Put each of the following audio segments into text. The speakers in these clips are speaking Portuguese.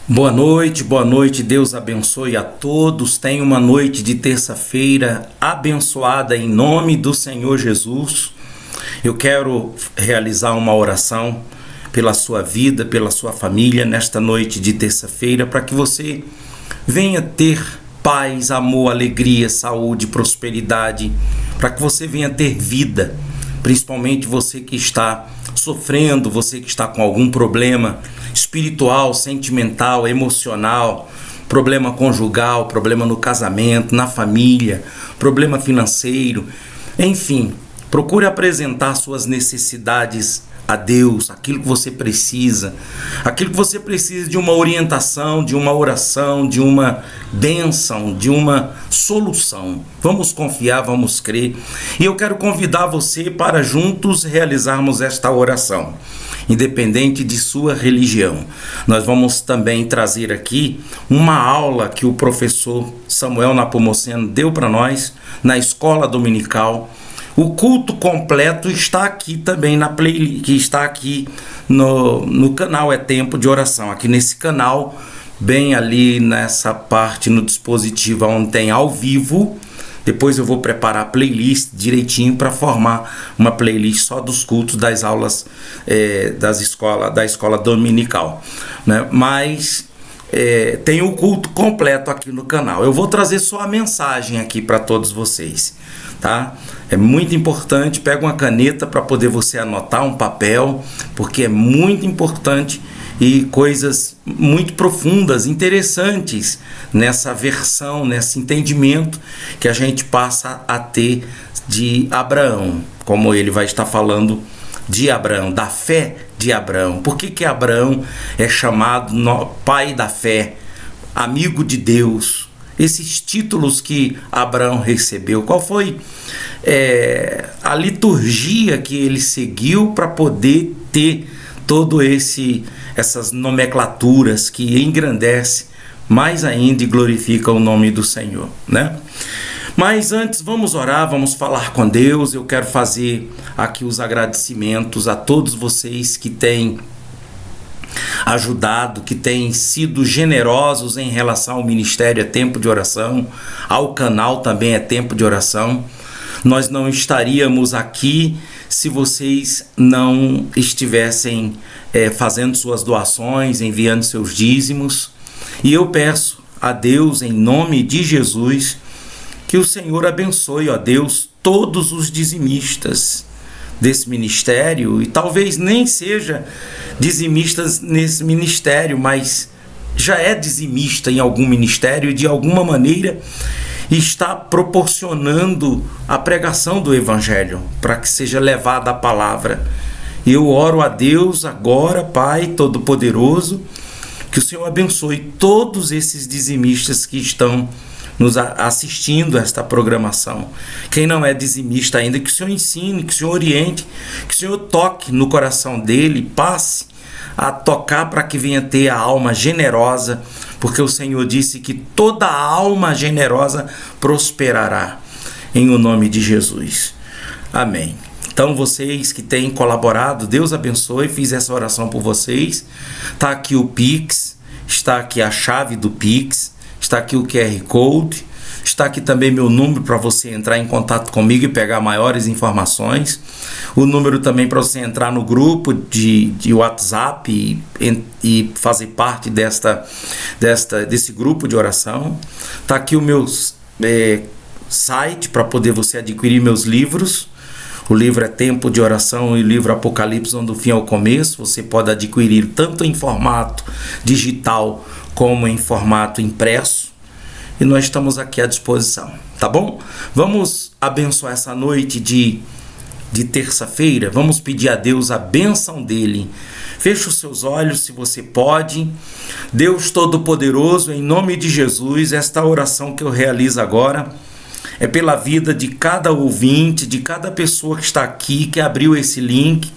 Boa noite, Deus abençoe a todos. Tenha uma noite de terça-feira abençoada em nome do Senhor Jesus. Eu quero realizar uma oração pela sua vida, pela sua família nesta noite de terça-feira, para que você venha ter paz, amor, alegria, saúde, prosperidade, para que você venha ter vida, principalmente você que está sofrendo, você que está com algum problema espiritual, sentimental, emocional, problema conjugal, problema no casamento, na família, problema financeiro, enfim, procure apresentar suas necessidades a Deus, aquilo que você precisa de uma orientação, de uma oração, de uma bênção, de uma solução. Vamos confiar, vamos crer. E eu quero convidar você para juntos realizarmos esta oração, independente de sua religião. Nós vamos também trazer aqui uma aula que o professor Samuel Napomuceno deu para nós na escola dominical. O culto completo está aqui também na playlist, que está aqui no canal É Tempo de Oração. Aqui nesse canal, bem ali nessa parte no dispositivo onde tem ao vivo. Depois eu vou preparar a playlist direitinho para formar uma playlist só dos cultos das aulas da escola dominical, né? Mas tem o culto completo aqui no canal. Eu vou trazer só a mensagem aqui para todos vocês, tá? É muito importante, pega uma caneta para poder você anotar, um papel, porque é muito importante e coisas muito profundas, interessantes nessa versão, nesse entendimento que a gente passa a ter de Abraão, como ele vai estar falando de Abraão, da fé de Abraão. Por que Abraão é chamado pai da fé, amigo de Deus? Esses títulos que Abraão recebeu, qual foi a liturgia que ele seguiu para poder ter todo essas nomenclaturas que engrandece mais ainda e glorifica o nome do Senhor, né? Mas antes vamos orar, vamos falar com Deus. Eu quero fazer aqui os agradecimentos a todos vocês que têm ajudado, que têm sido generosos em relação ao ministério É Tempo de Oração, ao canal também É Tempo de Oração. Nós não estaríamos aqui se vocês não estivessem fazendo suas doações, enviando seus dízimos. E eu peço a Deus, em nome de Jesus, que o Senhor abençoe, ó Deus, todos os dizimistas desse ministério, e talvez nem seja dizimistas nesse ministério, mas já é dizimista em algum ministério e de alguma maneira está proporcionando a pregação do Evangelho para que seja levada a palavra. Eu oro a Deus agora, Pai Todo-Poderoso, que o Senhor abençoe todos esses dizimistas que estão nos assistindo a esta programação. Quem não é dizimista ainda, que o Senhor ensine, que o Senhor oriente, que o Senhor toque no coração dele, passe a tocar para que venha ter a alma generosa, porque o Senhor disse que toda alma generosa prosperará, em o nome de Jesus. Amém. Então vocês que têm colaborado, Deus abençoe, fiz essa oração por vocês. Está aqui o Pix, está aqui a chave do Pix, está aqui o QR Code, está aqui também meu número para você entrar em contato comigo e pegar maiores informações. O número também para você entrar no grupo de WhatsApp e fazer parte desse grupo de oração. Está aqui o meu site para poder você adquirir meus livros. O livro É Tempo de Oração e o livro Apocalipse, do fim ao começo. Você pode adquirir tanto em formato digital como em formato impresso. E nós estamos aqui à disposição, tá bom? Vamos abençoar essa noite de terça-feira. Vamos pedir a Deus a bênção dele. Feche os seus olhos se você pode. Deus Todo-Poderoso, em nome de Jesus, esta oração que eu realizo agora é pela vida de cada ouvinte, de cada pessoa que está aqui, que abriu esse link.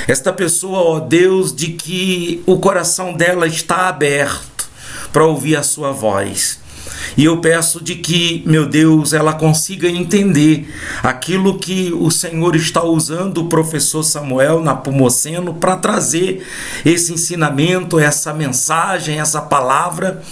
Esta pessoa, ó Deus, de que o coração dela está aberto para ouvir a sua voz. E eu peço de que, meu Deus, ela consiga entender aquilo que o Senhor está usando o professor Samuel Nepomuceno para trazer esse ensinamento, essa mensagem, essa palavra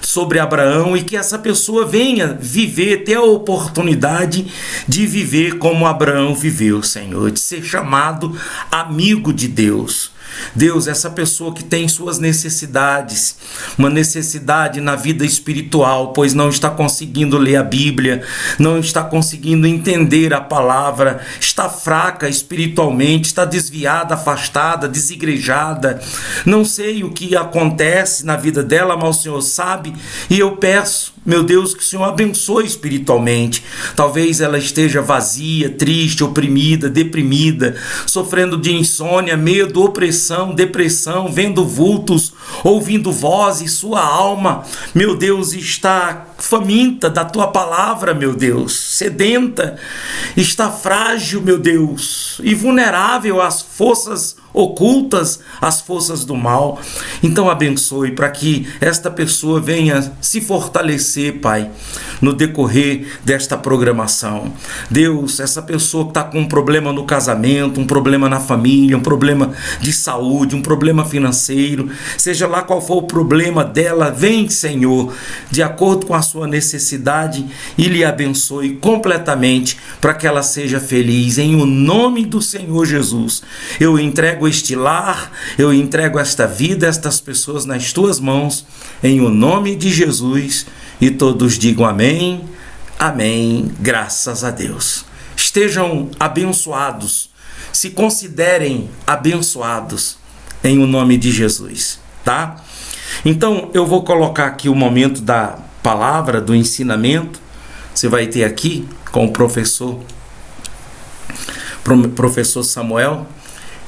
sobre Abraão, e que essa pessoa venha viver, ter a oportunidade de viver como Abraão viveu, Senhor, de ser chamado amigo de Deus. Deus, essa pessoa que tem suas necessidades, uma necessidade na vida espiritual, pois não está conseguindo ler a Bíblia, não está conseguindo entender a palavra, está fraca espiritualmente, está desviada, afastada, desigrejada, não sei o que acontece na vida dela, mas o Senhor sabe, e eu peço, meu Deus, que o Senhor abençoe espiritualmente. Talvez ela esteja vazia, triste, oprimida, deprimida, sofrendo de insônia, medo, opressão, depressão, vendo vultos, ouvindo vozes, sua alma, meu Deus, está faminta da tua palavra, meu Deus, sedenta, está frágil, meu Deus, e vulnerável às forças ocultas, às forças do mal. Então abençoe para que esta pessoa venha se fortalecer, Pai, no decorrer desta programação. Deus, essa pessoa que está com um problema no casamento, um problema na família, um problema de saúde, um problema financeiro, seja lá qual for o problema dela, vem, Senhor, de acordo com a sua necessidade, e lhe abençoe completamente para que ela seja feliz. Em o nome do Senhor Jesus, eu entrego este lar, eu entrego esta vida, estas pessoas nas tuas mãos, em o nome de Jesus, e todos digam amém, amém, graças a Deus. Estejam abençoados, se considerem abençoados, em o nome de Jesus, tá? Então, eu vou colocar aqui o momento da palavra, do ensinamento. Você vai ter aqui com o professor Samuel,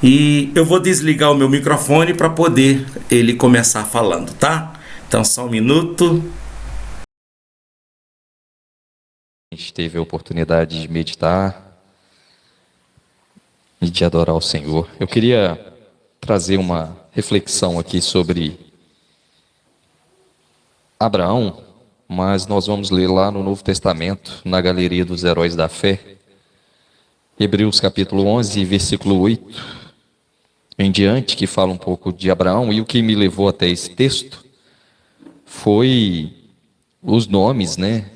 e eu vou desligar o meu microfone para poder ele começar falando, tá? Então, só um minuto. A gente teve a oportunidade de meditar e de adorar o Senhor. Eu queria trazer uma reflexão aqui sobre Abraão, mas nós vamos ler lá no Novo Testamento, na Galeria dos Heróis da Fé, Hebreus capítulo 11, versículo 8 em diante, que fala um pouco de Abraão. E o que me levou até esse texto foi os nomes, né?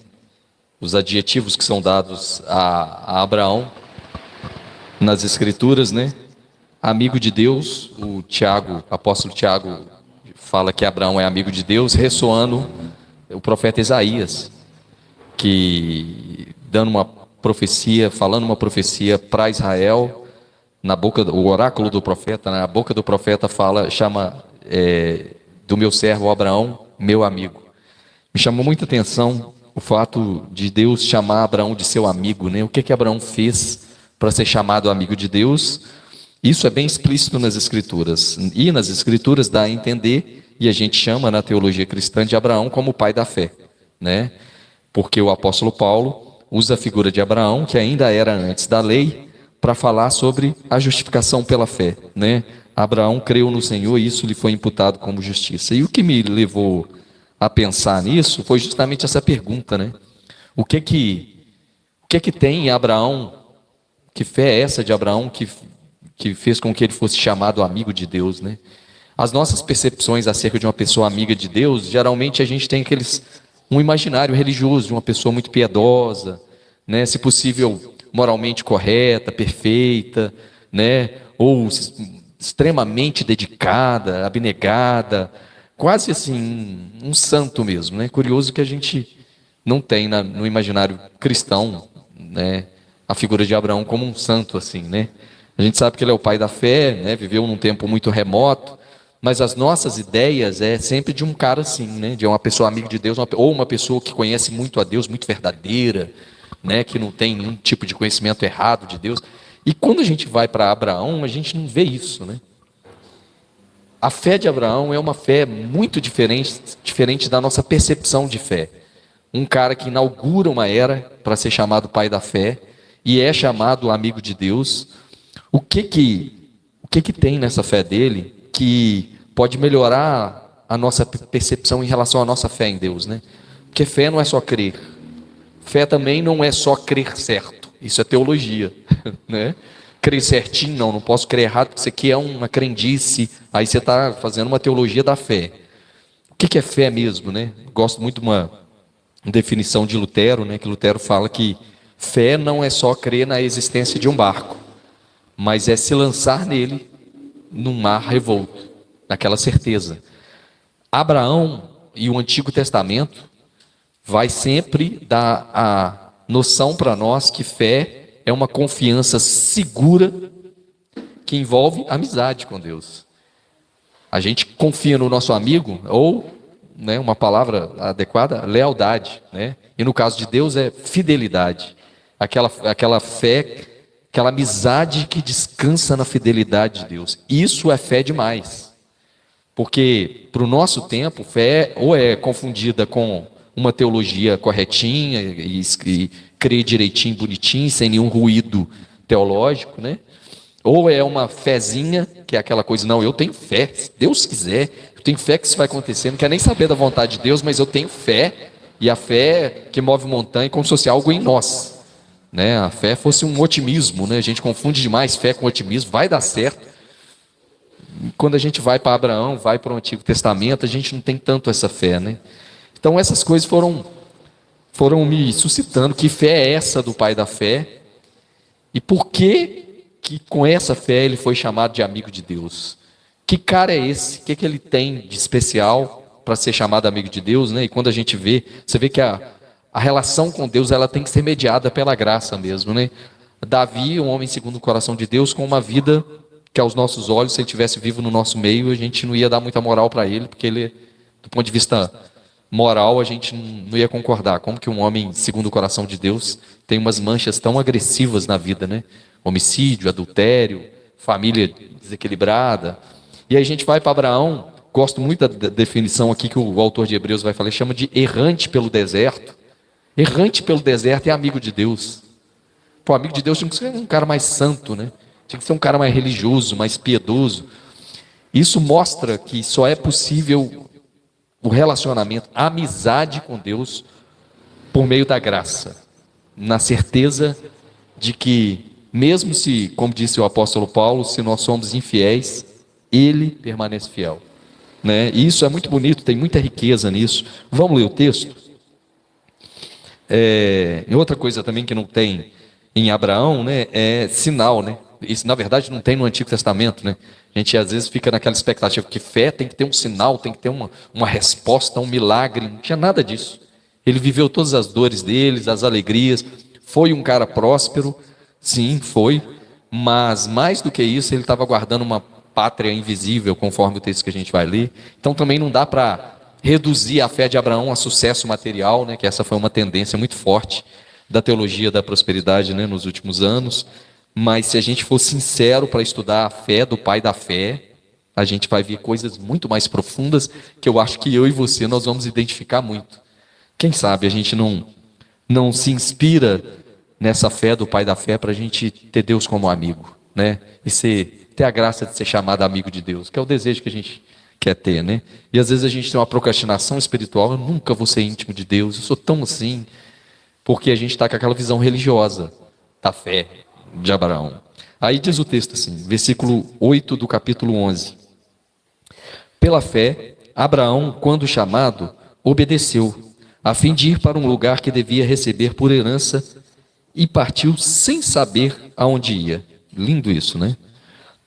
Os adjetivos que são dados a Abraão nas Escrituras, né? Amigo de Deus, o apóstolo Tiago fala que Abraão é amigo de Deus, ressoando o profeta Isaías, que dando uma profecia, falando uma profecia para Israel, na boca, o oráculo do profeta, na boca do profeta chama do meu servo Abraão, meu amigo. Me chamou muita atenção o fato de Deus chamar Abraão de seu amigo, né? O que Abraão fez para ser chamado amigo de Deus? Isso é bem explícito nas Escrituras. E nas Escrituras dá a entender, e a gente chama na teologia cristã de Abraão como o pai da fé, né? Porque o apóstolo Paulo usa a figura de Abraão, que ainda era antes da lei, para falar sobre a justificação pela fé, né? Abraão creu no Senhor e isso lhe foi imputado como justiça. E o que me levou a pensar nisso foi justamente essa pergunta, né? O que tem em Abraão, que fé é essa de Abraão que fez com que ele fosse chamado amigo de Deus, né? As nossas percepções acerca de uma pessoa amiga de Deus, geralmente a gente tem um imaginário religioso de uma pessoa muito piedosa, né? Se possível, moralmente correta, perfeita, né? Ou extremamente dedicada, abnegada, quase assim, um santo mesmo, né? Curioso que a gente não tem no imaginário cristão, né, a figura de Abraão como um santo assim, né? A gente sabe que ele é o pai da fé, né? Viveu num tempo muito remoto, mas as nossas ideias é sempre de um cara assim, né? De uma pessoa amiga de Deus, ou uma pessoa que conhece muito a Deus, muito verdadeira, né? Que não tem nenhum tipo de conhecimento errado de Deus. E quando a gente vai para Abraão, a gente não vê isso, né? A fé de Abraão é uma fé muito diferente da nossa percepção de fé. Um cara que inaugura uma era para ser chamado pai da fé e é chamado amigo de Deus. O que tem nessa fé dele que pode melhorar a nossa percepção em relação à nossa fé em Deus, né? Porque fé não é só crer. Fé também não é só crer certo. Isso é teologia, né? Crer certinho, não posso crer errado, porque isso aqui é uma crendice. Aí você está fazendo uma teologia da fé. O que é fé mesmo, né? Gosto muito de uma definição de Lutero, né? Que Lutero fala que fé não é só crer na existência de um barco, mas é se lançar nele num mar revolto, naquela certeza. Abraão e o Antigo Testamento vai sempre dar a noção para nós que fé é uma confiança segura que envolve amizade com Deus. A gente confia no nosso amigo, ou, né, uma palavra adequada, lealdade, né? E no caso de Deus é fidelidade. Aquela fé, aquela amizade que descansa na fidelidade de Deus. Isso é fé demais. Porque para o nosso tempo, fé ou é confundida com uma teologia corretinha e crer direitinho, bonitinho, sem nenhum ruído teológico, né? Ou é uma fezinha, que é aquela coisa, não, eu tenho fé, se Deus quiser, eu tenho fé que isso vai acontecer, não quero nem saber da vontade de Deus, mas eu tenho fé, e a fé que move montanha como se fosse algo em nós, né? A fé fosse um otimismo, né? A gente confunde demais fé com otimismo, vai dar certo. Quando a gente vai para Abraão, vai para o Antigo Testamento, a gente não tem tanto essa fé, né? Então essas coisas foram me suscitando, que fé é essa do pai da fé, e por que com essa fé ele foi chamado de amigo de Deus? Que cara é esse? O que ele tem de especial para ser chamado amigo de Deus, né? E quando a gente vê, você vê que a relação com Deus ela tem que ser mediada pela graça mesmo, né? Davi, um homem segundo o coração de Deus, com uma vida que aos nossos olhos, se ele estivesse vivo no nosso meio, a gente não ia dar muita moral para ele, porque ele, do ponto de vista moral, a gente não ia concordar. Como que um homem segundo o coração de Deus tem umas manchas tão agressivas na vida, né? Homicídio, adultério, família desequilibrada. E aí a gente vai para Abraão, gosto muito da definição aqui que o autor de Hebreus vai falar, chama de errante pelo deserto. Errante pelo deserto é amigo de Deus. Pô, amigo de Deus tinha que ser um cara mais santo, né? Tinha que ser um cara mais religioso, mais piedoso. Isso mostra que só é possível o relacionamento, a amizade com Deus por meio da graça, na certeza de que, mesmo se, como disse o apóstolo Paulo, se nós somos infiéis, Ele permanece fiel, né? E isso é muito bonito, tem muita riqueza nisso. Vamos ler o texto? E outra coisa também que não tem em Abraão, né, é sinal, né? Isso na verdade não tem no Antigo Testamento, né? A gente às vezes fica naquela expectativa que fé tem que ter um sinal, tem que ter uma resposta, um milagre. Não tinha nada disso. Ele viveu todas as dores deles, as alegrias. Foi um cara próspero, sim, foi. Mas mais do que isso, ele estava guardando uma pátria invisível, conforme o texto que a gente vai ler. Então também não dá para reduzir a fé de Abraão a sucesso material, né? Que essa foi uma tendência muito forte da teologia da prosperidade, né, nos últimos anos. Mas se a gente for sincero para estudar a fé do pai da fé, a gente vai ver coisas muito mais profundas que eu acho que eu e você nós vamos identificar muito. Quem sabe a gente não se inspira nessa fé do pai da fé para a gente ter Deus como amigo, né? E ter a graça de ser chamado amigo de Deus, que é o desejo que a gente quer ter, né? E às vezes a gente tem uma procrastinação espiritual, eu nunca vou ser íntimo de Deus, eu sou tão assim, porque a gente está com aquela visão religiosa da fé de Abraão. Aí diz o texto assim, versículo 8 do capítulo 11. Pela fé, Abraão, quando chamado, obedeceu, a fim de ir para um lugar que devia receber por herança, e partiu sem saber aonde ia. Lindo isso, né?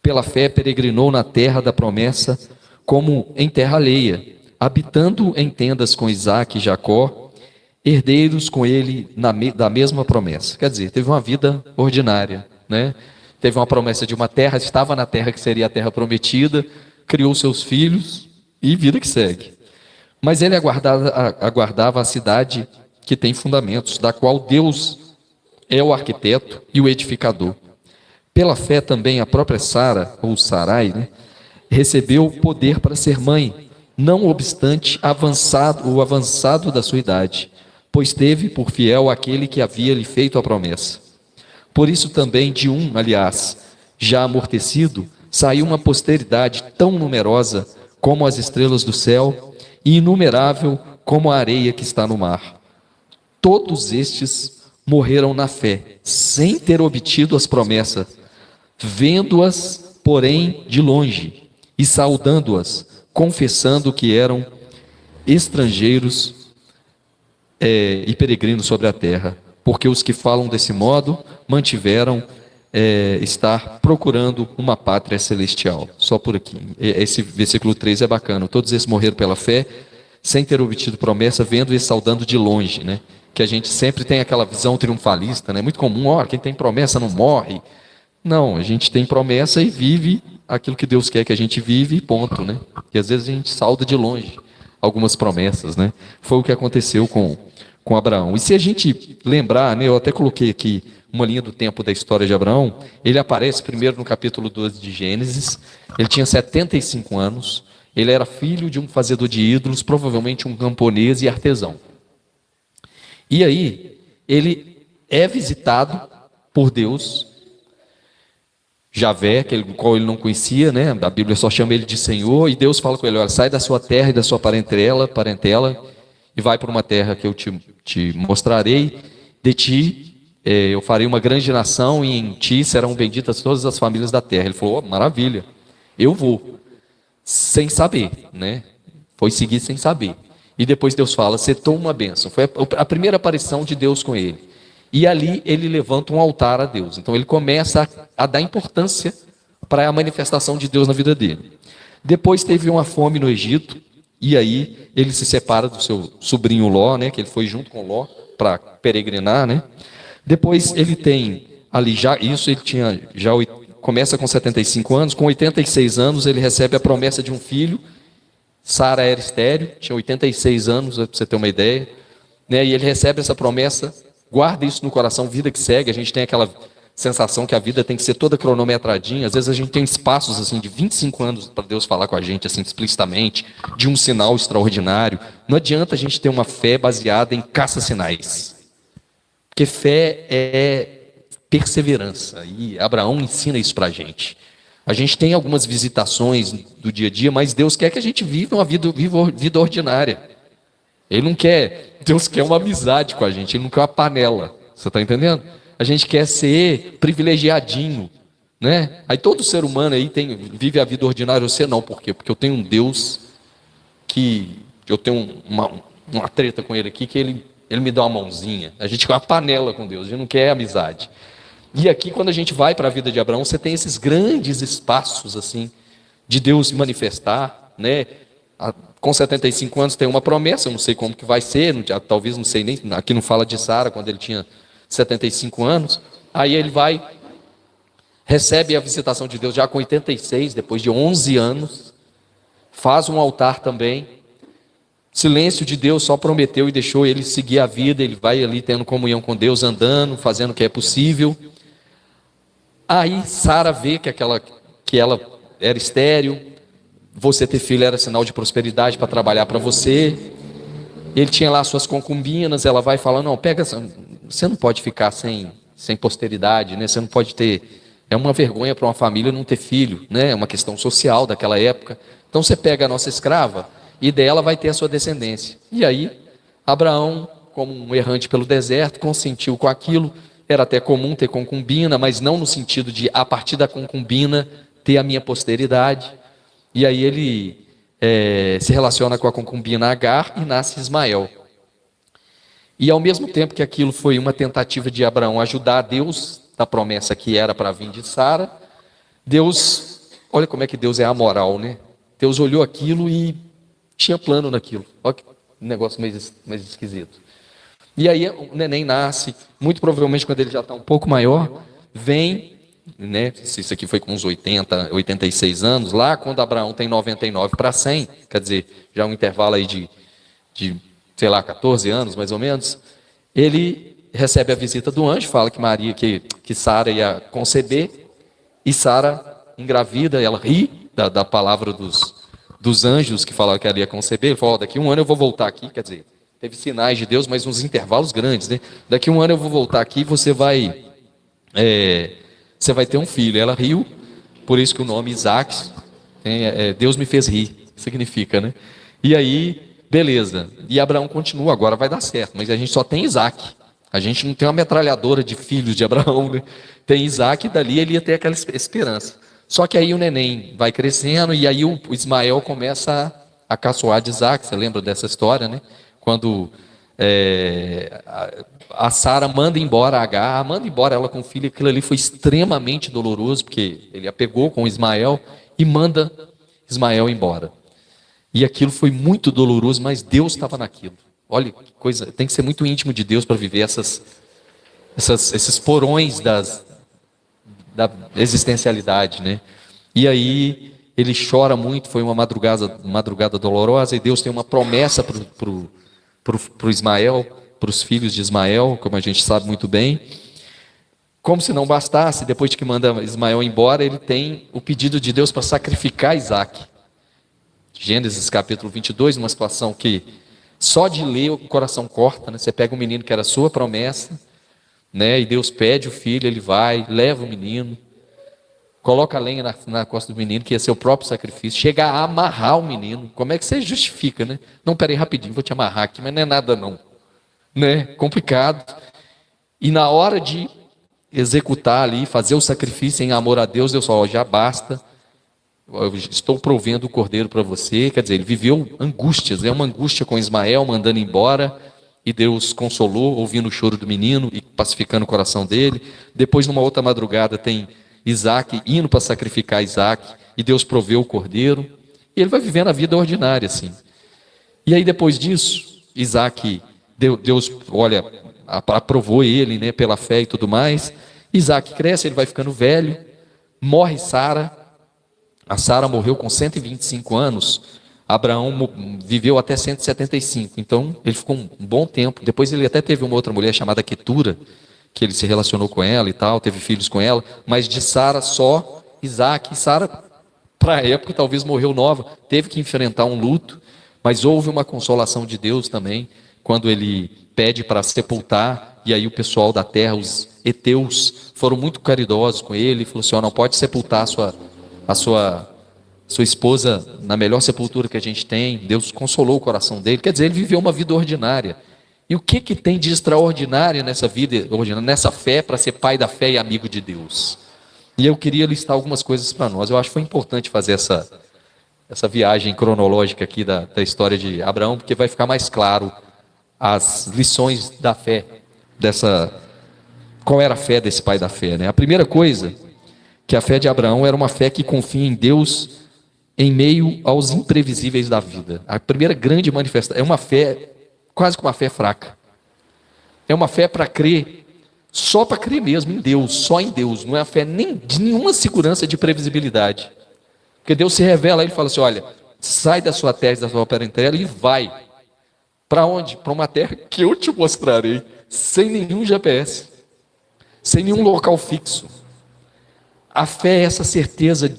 Pela fé, peregrinou na terra da promessa, como em terra alheia, habitando em tendas com Isaque e Jacó, herdeiros com ele da mesma promessa. Quer dizer, teve uma vida ordinária, né? Teve uma promessa de uma terra, estava na terra que seria a terra prometida, criou seus filhos e vida que segue. Mas ele aguardava a cidade que tem fundamentos, da qual Deus é o arquiteto e o edificador. Pela fé também a própria Sara, ou Sarai, né, recebeu poder para ser mãe, não obstante o avançado da sua idade, pois teve por fiel aquele que havia lhe feito a promessa. Por isso também de aliás, já amortecido, saiu uma posteridade tão numerosa como as estrelas do céu e inumerável como a areia que está no mar. Todos estes morreram na fé, sem ter obtido as promessas, vendo-as, porém, de longe, e saudando-as, confessando que eram estrangeiros e peregrinos sobre a terra. Porque os que falam desse modo mantiveram estar procurando uma pátria celestial. Só por aqui. Esse versículo 3 é bacana. Todos esses morreram pela fé, sem ter obtido promessa, vendo e saudando de longe, né? Que a gente sempre tem aquela visão triunfalista, né? Muito comum, quem tem promessa não morre. Não, a gente tem promessa e vive aquilo que Deus quer que a gente vive, ponto, né? E às vezes a gente sauda de longe algumas promessas, né? Foi o que aconteceu com Abraão. E se a gente lembrar, né, eu até coloquei aqui uma linha do tempo da história de Abraão, ele aparece primeiro no capítulo 12 de Gênesis, ele tinha 75 anos, ele era filho de um fazedor de ídolos, provavelmente um camponês e artesão. E aí, ele é visitado por Deus, Javé, qual ele não conhecia, né? A Bíblia só chama ele de Senhor, e Deus fala com ele: olha, sai da sua terra e da sua parentela, e vai para uma terra que eu te mostrarei. De ti eu farei uma grande nação, e em ti serão benditas todas as famílias da terra. Ele falou: maravilha, eu vou, sem saber, né? Foi seguir sem saber. E depois Deus fala: você toma uma bênção. Foi a primeira aparição de Deus com ele. E ali ele levanta um altar a Deus. Então ele começa a dar importância para a manifestação de Deus na vida dele. Depois teve uma fome no Egito, e aí ele se separa do seu sobrinho Ló, né, que ele foi junto com Ló para peregrinar, né? Depois ele tem ali começa com 75 anos, com 86 anos ele recebe a promessa de um filho. Sara era estéril, tinha 86 anos, para você ter uma ideia, né? E ele recebe essa promessa. Guarda isso no coração, vida que segue. A gente tem aquela sensação que a vida tem que ser toda cronometradinha. Às vezes a gente tem espaços assim de 25 anos para Deus falar com a gente assim explicitamente, de um sinal extraordinário. Não adianta a gente ter uma fé baseada em caça-sinais, porque fé é perseverança, e Abraão ensina isso para a gente. A gente tem algumas visitações do dia a dia, mas Deus quer que a gente viva uma vida ordinária. Ele não quer, Deus quer uma amizade com a gente, Ele não quer uma panela, você está entendendo? A gente quer ser privilegiadinho, né? Aí todo ser humano aí vive a vida ordinária, você não, por quê? Porque eu tenho um Deus que, eu tenho uma treta com Ele aqui, que ele me dá uma mãozinha. A gente quer uma panela com Deus, a gente não quer amizade. E aqui quando a gente vai para a vida de Abraão, você tem esses grandes espaços assim, de Deus se manifestar, né? Com 75 anos tem uma promessa, eu não sei como que vai ser, talvez não sei nem, aqui não fala de Sara quando ele tinha 75 anos, aí ele recebe a visitação de Deus já com 86, depois de 11 anos, faz um altar também, silêncio de Deus, só prometeu e deixou ele seguir a vida, ele vai ali tendo comunhão com Deus, andando, fazendo o que é possível. Aí Sara vê que ela era estéril, você ter filho era sinal de prosperidade para trabalhar para você. Ele tinha lá suas concubinas, ela vai falando: não, você não pode ficar sem posteridade, né? Você não pode ter, é uma vergonha para uma família não ter filho, né? É uma questão social daquela época. Então você pega a nossa escrava e dela vai ter a sua descendência. E aí Abraão, como um errante pelo deserto, consentiu com aquilo. Era até comum ter concubina, mas não no sentido de a partir da concubina ter a minha posteridade. E aí ele se relaciona com a concubina Agar e nasce Ismael. E ao mesmo tempo que aquilo foi uma tentativa de Abraão ajudar a Deus da promessa que era para vir de Sara, Deus, olha como é que Deus é amoral, né? Deus olhou aquilo e tinha plano naquilo. Olha que negócio mais esquisito. E aí o neném nasce, muito provavelmente quando ele já está um pouco maior, vem, né? Isso aqui foi com uns 86 anos, lá quando Abraão tem 99 para 100, quer dizer, já um intervalo aí de sei lá, 14 anos mais ou menos, ele recebe a visita do anjo, fala que Sara ia conceber, e Sara engravida, ela ri da palavra dos anjos que falaram que ela ia conceber. Ele falou: daqui um ano eu vou voltar aqui, quer dizer, teve sinais de Deus, mas uns intervalos grandes, né? Daqui um ano eu vou voltar aqui e você vai ter um filho. Ela riu, por isso que o nome Isaac, Deus me fez rir, significa, né? E aí beleza. E Abraão continua, agora vai dar certo, mas a gente só tem Isaac. A gente não tem uma metralhadora de filhos de Abraão, né? Tem Isaac e dali ele ia ter aquela esperança. Só que aí o neném vai crescendo e aí o Ismael começa a caçoar de Isaac. Você lembra dessa história, né? Quando a Sara manda embora a Agar, manda embora ela com o filho, aquilo ali foi extremamente doloroso, porque ele a pegou com Ismael e manda Ismael embora. E aquilo foi muito doloroso, mas Deus estava naquilo. Olha que coisa, tem que ser muito íntimo de Deus para viver esses porões da existencialidade, né? E aí ele chora muito, foi uma madrugada dolorosa, e Deus tem uma promessa para Ismael, para os filhos de Ismael, como a gente sabe muito bem. Como se não bastasse, depois de que manda Ismael embora, ele tem o pedido de Deus para sacrificar Isaac. Gênesis capítulo 22, uma situação que só de ler o coração corta, né? Você pega um menino que era sua promessa, né? E Deus pede o filho, ele vai, leva o menino, coloca a lenha na costa do menino, que ia ser o próprio sacrifício, chega a amarrar o menino. Como é que você justifica, né? Não, peraí, rapidinho, vou te amarrar aqui, mas não é nada não, né? Complicado. E na hora de executar ali, fazer o sacrifício em amor a Deus, Deus falou, já basta, eu estou provendo o cordeiro para você. Quer dizer, ele viveu angústias, uma angústia com Ismael, mandando embora, e Deus consolou, ouvindo o choro do menino e pacificando o coração dele. Depois, numa outra madrugada, tem Isaac indo para sacrificar Isaac, e Deus proveu o cordeiro, e ele vai vivendo a vida ordinária assim. E aí depois disso, Isaac, Deus, olha, aprovou ele, né, pela fé e tudo mais. Isaac cresce, ele vai ficando velho, morre Sara. A Sara morreu com 125 anos, Abraão viveu até 175, então ele ficou um bom tempo. Depois ele até teve uma outra mulher chamada Quetura, que ele se relacionou com ela e tal, teve filhos com ela, mas de Sara só Isaac. E Sara, para a época, talvez morreu nova, teve que enfrentar um luto, mas houve uma consolação de Deus também, quando ele pede para sepultar, e aí o pessoal da terra, os heteus, foram muito caridosos com ele, falou assim, não pode sepultar a sua esposa na melhor sepultura que a gente tem. Deus consolou o coração dele, quer dizer, ele viveu uma vida ordinária. E o que tem de extraordinário nessa vida ordinária, nessa fé, para ser pai da fé e amigo de Deus? E eu queria listar algumas coisas para nós. Eu acho que foi importante fazer essa viagem cronológica aqui da história de Abraão, porque vai ficar mais claro as lições da fé, qual era a fé desse pai da fé, né? A primeira coisa, que a fé de Abraão era uma fé que confia em Deus em meio aos imprevisíveis da vida. A primeira grande manifestação é uma fé, quase que uma fé fraca. É uma fé para crer, só para crer mesmo em Deus, só em Deus. Não é a fé nem de nenhuma segurança de previsibilidade. Porque Deus se revela, ele fala assim, olha, sai da sua terra, da sua parentela e vai. Para onde? Para uma terra que eu te mostrarei, sem nenhum GPS, sem nenhum local fixo. A fé é essa certeza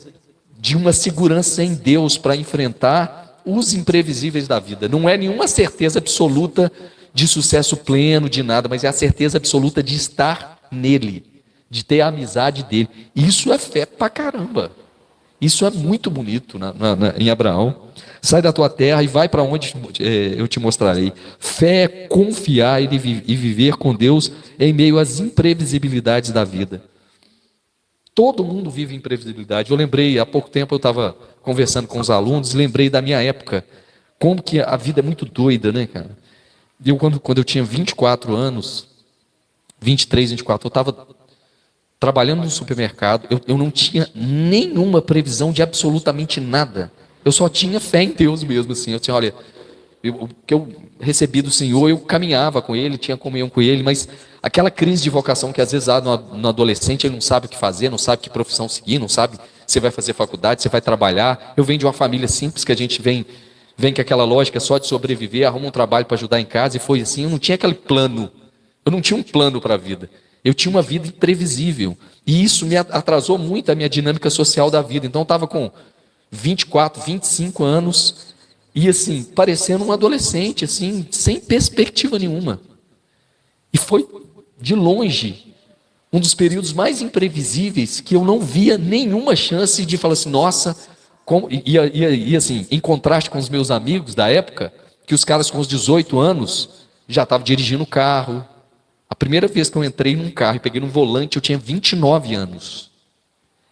de uma segurança em Deus para enfrentar os imprevisíveis da vida. Não é nenhuma certeza absoluta de sucesso pleno, de nada, mas é a certeza absoluta de estar nele, de ter a amizade dele. Isso é fé pra caramba. Isso é muito bonito em Abraão. Sai da tua terra e vai para onde eu te mostrarei. Fé é confiar e viver com Deus em meio às imprevisibilidades da vida. Todo mundo vive imprevisibilidade. Eu lembrei, há pouco tempo eu estava conversando com os alunos, lembrei da minha época, como que a vida é muito doida, né, cara? Eu, quando eu tinha 24 anos, 23, 24, eu estava trabalhando no supermercado, eu não tinha nenhuma previsão de absolutamente nada. Eu só tinha fé em Deus mesmo, assim. Eu tinha, olha, o que eu recebi do Senhor, eu caminhava com Ele, tinha comunhão com Ele, mas aquela crise de vocação que às vezes há no adolescente, ele não sabe o que fazer, não sabe que profissão seguir, não sabe se você vai fazer faculdade, se vai trabalhar. Eu venho de uma família simples, que a gente vem com aquela lógica só de sobreviver, arruma um trabalho para ajudar em casa, e foi assim. Eu não tinha aquele plano, eu não tinha um plano para a vida, eu tinha uma vida imprevisível, e isso me atrasou muito a minha dinâmica social da vida. Então eu estava com 24, 25 anos, e assim, parecendo um adolescente, assim, sem perspectiva nenhuma. E foi, de longe, um dos períodos mais imprevisíveis, que eu não via nenhuma chance de falar assim, nossa, e assim, em contraste com os meus amigos da época, que os caras com os 18 anos já estavam dirigindo o carro. A primeira vez que eu entrei num carro e peguei no volante, eu tinha 29 anos.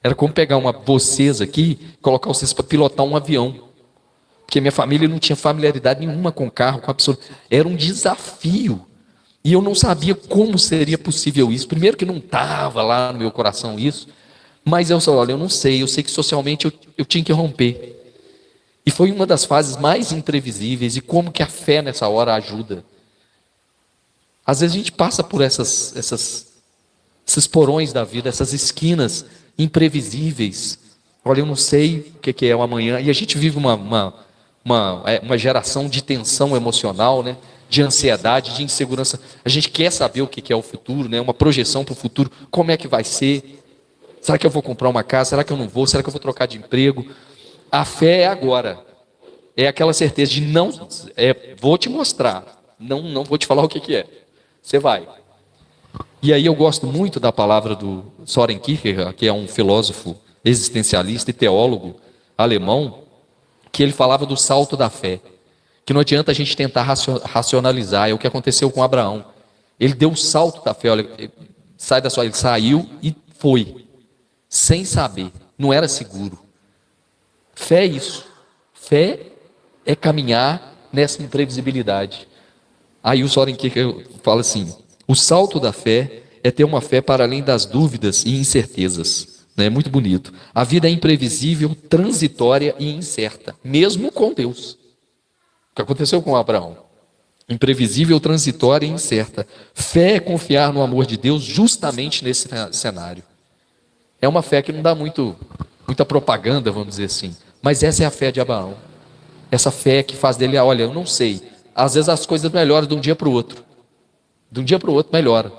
Era como pegar vocês aqui, colocar vocês para pilotar um avião. Porque minha família não tinha familiaridade nenhuma com carro, com absoluto. Era um desafio. E eu não sabia como seria possível isso. Primeiro que não estava lá no meu coração isso. Mas eu só, olha, eu não sei. Eu sei que socialmente eu tinha que romper. E foi uma das fases mais imprevisíveis. E como que a fé nessa hora ajuda. Às vezes a gente passa por esses porões da vida, essas esquinas imprevisíveis. Olha, eu não sei o que é o amanhã. E a gente vive uma geração de tensão emocional, né? De ansiedade, de insegurança. A gente quer saber o que é o futuro, né? Uma projeção para o futuro. Como é que vai ser? Será que eu vou comprar uma casa? Será que eu não vou? Será que eu vou trocar de emprego? A fé é agora. É aquela certeza de não... vou te mostrar. Não vou te falar o que é. Você vai. E aí eu gosto muito da palavra do Soren Kierkegaard, que é um filósofo existencialista e teólogo alemão, que ele falava do salto da fé. Que não adianta a gente tentar racionalizar. É o que aconteceu com Abraão. Ele deu o salto da fé. Olha, ele saiu e foi. Sem saber. Não era seguro. Fé é isso. Fé é caminhar nessa imprevisibilidade. Aí o Soren Kierkegaard fala assim: o salto da fé é ter uma fé para além das dúvidas e incertezas. É muito bonito. A vida é imprevisível, transitória e incerta, mesmo com Deus. O que aconteceu com Abraão? Imprevisível, transitória e incerta. Fé é confiar no amor de Deus justamente nesse cenário. É uma fé que não dá muita propaganda, vamos dizer assim. Mas essa é a fé de Abraão. Essa fé que faz dele, olha, eu não sei. Às vezes as coisas melhoram de um dia para o outro. De um dia para o outro melhora.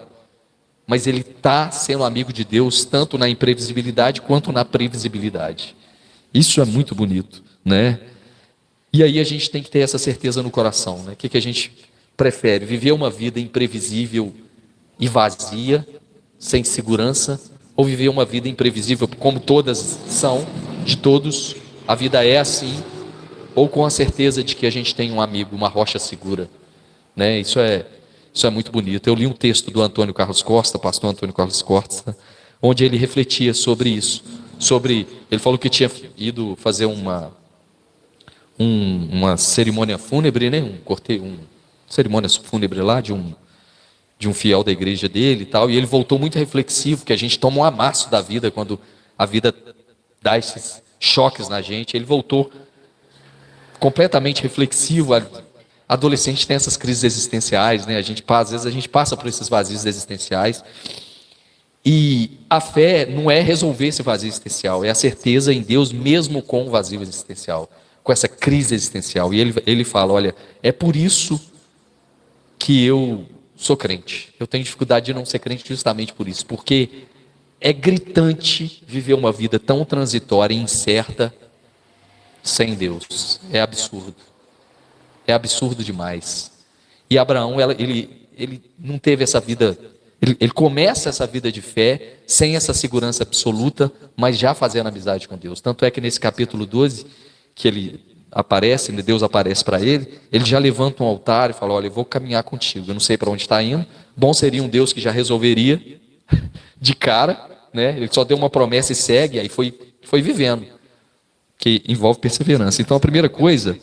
Mas ele está sendo amigo de Deus, tanto na imprevisibilidade quanto na previsibilidade. Isso é muito bonito, né? E aí a gente tem que ter essa certeza no coração, né? O que a gente prefere? Viver uma vida imprevisível e vazia, sem segurança, ou viver uma vida imprevisível, como todas são, de todos, a vida é assim, ou com a certeza de que a gente tem um amigo, uma rocha segura, né? Isso é muito bonito. Eu li um texto do Antônio Carlos Costa, pastor Antônio Carlos Costa, onde ele refletia sobre isso. Ele falou que tinha ido fazer uma cerimônia fúnebre, né? Cerimônia fúnebre lá de um fiel da igreja dele e tal, e ele voltou muito reflexivo, que a gente toma um amasso da vida quando a vida dá esses choques na gente. Ele voltou completamente reflexivo. Adolescente tem essas crises existenciais, né? Às vezes a gente passa por esses vazios existenciais. E a fé não é resolver esse vazio existencial, é a certeza em Deus mesmo com o vazio existencial, com essa crise existencial. E ele fala, olha, é por isso que eu sou crente. Eu tenho dificuldade de não ser crente justamente por isso, porque é gritante viver uma vida tão transitória e incerta sem Deus. É absurdo. É absurdo demais. E Abraão, ele não teve essa vida, ele começa essa vida de fé sem essa segurança absoluta, mas já fazendo amizade com Deus. Tanto é que nesse capítulo 12, que ele aparece, Deus aparece para ele já levanta um altar e fala, olha, eu vou caminhar contigo, eu não sei para onde está indo. Bom seria um Deus que já resolveria de cara, né? Ele só deu uma promessa e segue, aí foi vivendo, que envolve perseverança. Então a primeira coisa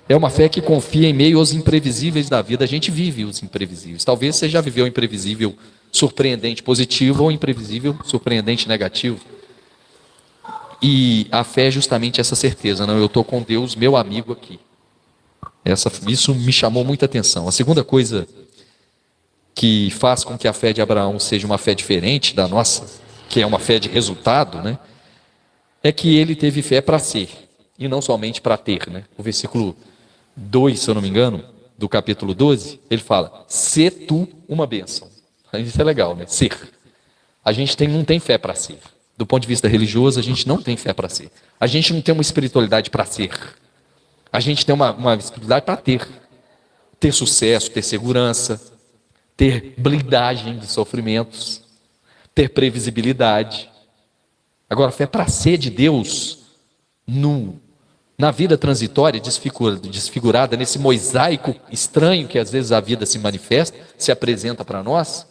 é uma fé que confia em meio aos imprevisíveis da vida. A gente vive os imprevisíveis. Talvez você já viveu um imprevisível surpreendente positivo ou imprevisível surpreendente negativo. E a fé é justamente essa certeza. Não, eu estou com Deus, meu amigo aqui. Isso me chamou muita atenção. A segunda coisa que faz com que a fé de Abraão seja uma fé diferente da nossa, que é uma fé de resultado, né? É que ele teve fé para ser, e não somente para ter, né? O versículo 2, se eu não me engano, do capítulo 12, ele fala, "Se tu uma bênção." Isso é legal, né? Ser. A gente não tem fé para ser. Do ponto de vista religioso, a gente não tem fé para ser. A gente não tem uma espiritualidade para ser. A gente tem uma espiritualidade para ter. Ter sucesso, ter segurança, ter blindagem de sofrimentos, ter previsibilidade. Agora, fé para ser de Deus, na vida transitória, desfigurada, nesse mosaico estranho que às vezes a vida se manifesta, se apresenta para nós,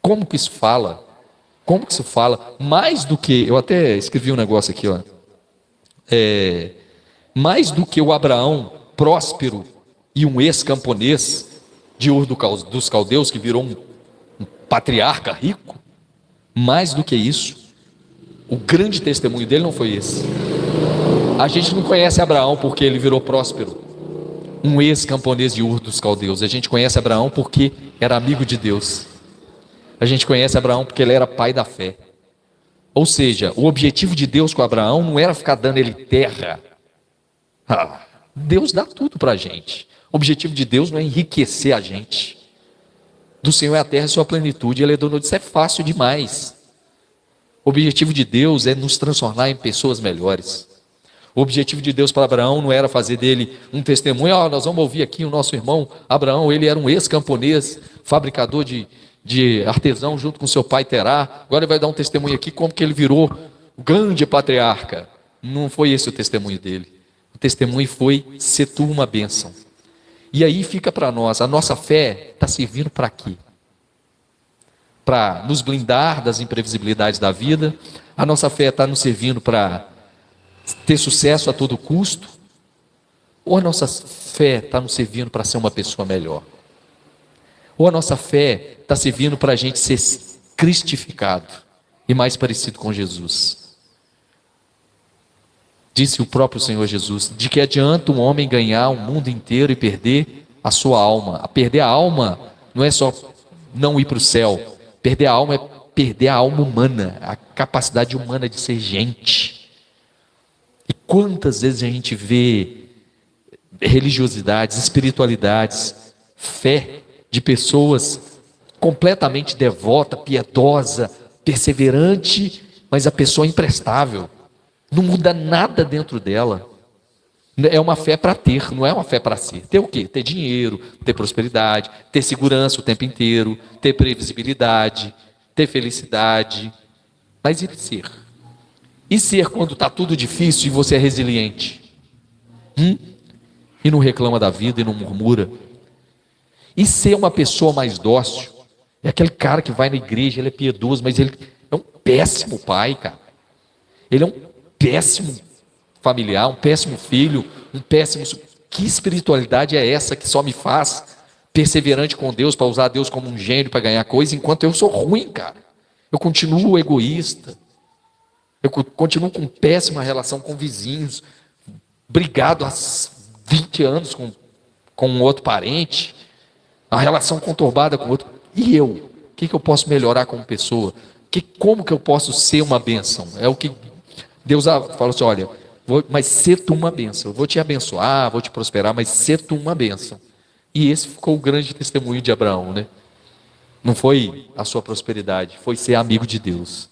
como que isso fala? Como que isso fala? Mais do que, eu até escrevi um negócio aqui, ó. Mais do que o Abraão próspero e um ex-camponês de Ur dos Caldeus, que virou um patriarca rico, mais do que isso, o grande testemunho dele não foi esse. A gente não conhece Abraão porque ele virou próspero, um ex-camponês de Ur dos Caldeus. A gente conhece Abraão porque era amigo de Deus. A gente conhece Abraão porque ele era pai da fé. Ou seja, o objetivo de Deus com Abraão não era ficar dando ele terra. Deus dá tudo para a gente. O objetivo de Deus não é enriquecer a gente. Do Senhor é a terra e sua plenitude. Ele é dono disso, é fácil demais. O objetivo de Deus é nos transformar em pessoas melhores. O objetivo de Deus para Abraão não era fazer dele um testemunho. Nós vamos ouvir aqui o nosso irmão Abraão, ele era um ex-camponês, fabricador de artesão junto com seu pai Terá. Agora ele vai dar um testemunho aqui como que ele virou o grande patriarca. Não foi esse o testemunho dele. O testemunho foi: ser tu uma bênção. E aí fica para nós, a nossa fé está servindo para quê? Para nos blindar das imprevisibilidades da vida. A nossa fé está nos servindo para ter sucesso a todo custo? Ou a nossa fé está nos servindo para ser uma pessoa melhor? Ou a nossa fé está servindo para a gente ser cristificado e mais parecido com Jesus? Disse o próprio Senhor Jesus: de que adianta um homem ganhar o mundo inteiro e perder a sua alma? A perder a alma não é só não ir para o céu. Perder a alma é perder a alma humana, a capacidade humana de ser gente. E quantas vezes a gente vê religiosidades, espiritualidades, fé de pessoas completamente devota, piedosa, perseverante, mas a pessoa é imprestável. Não muda nada dentro dela. É uma fé para ter, não é uma fé para ser. Ter o quê? Ter dinheiro, ter prosperidade, ter segurança o tempo inteiro, ter previsibilidade, ter felicidade. Mas e ser? E ser quando está tudo difícil e você é resiliente? E não reclama da vida e não murmura? E ser uma pessoa mais dócil? É aquele cara que vai na igreja, ele é piedoso, mas ele é um péssimo pai, cara. Ele é um péssimo familiar, um péssimo filho, um péssimo... Que espiritualidade é essa que só me faz perseverante com Deus, para usar Deus como um gênio para ganhar coisa, enquanto eu sou ruim, cara? Eu continuo egoísta. Eu continuo com péssima relação com vizinhos, brigado há 20 anos com um outro parente, a relação conturbada com outro. E eu? O que eu posso melhorar como pessoa? Como que eu posso ser uma bênção? É o que Deus fala assim: olha, mas ser tu uma bênção. Eu vou te abençoar, vou te prosperar, mas ser tu uma bênção. E esse ficou o grande testemunho de Abraão, né? Não foi a sua prosperidade, foi ser amigo de Deus.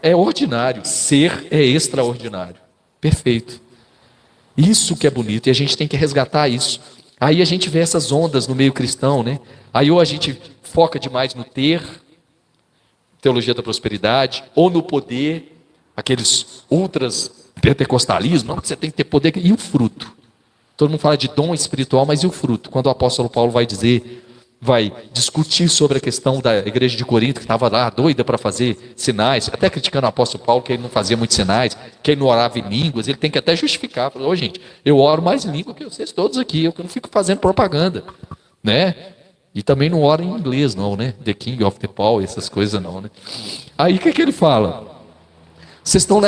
É ordinário, ser é extraordinário. Perfeito. Isso que é bonito, e a gente tem que resgatar isso. Aí a gente vê essas ondas no meio cristão, né? Aí ou a gente foca demais no ter, teologia da prosperidade, ou no poder, aqueles ultras pentecostalismo, não, você tem que ter poder, e o fruto? Todo mundo fala de dom espiritual, mas e o fruto? Quando o apóstolo Paulo vai discutir sobre a questão da igreja de Corinto, que estava lá doida para fazer sinais, até criticando o apóstolo Paulo, que ele não fazia muitos sinais, que ele não orava em línguas, ele tem que até justificar, falou: gente, eu oro mais em língua que vocês todos aqui, eu não fico fazendo propaganda, né? E também não oro em inglês não, né? The King of the Paul, essas coisas não, né? Aí o que ele fala? Vocês estão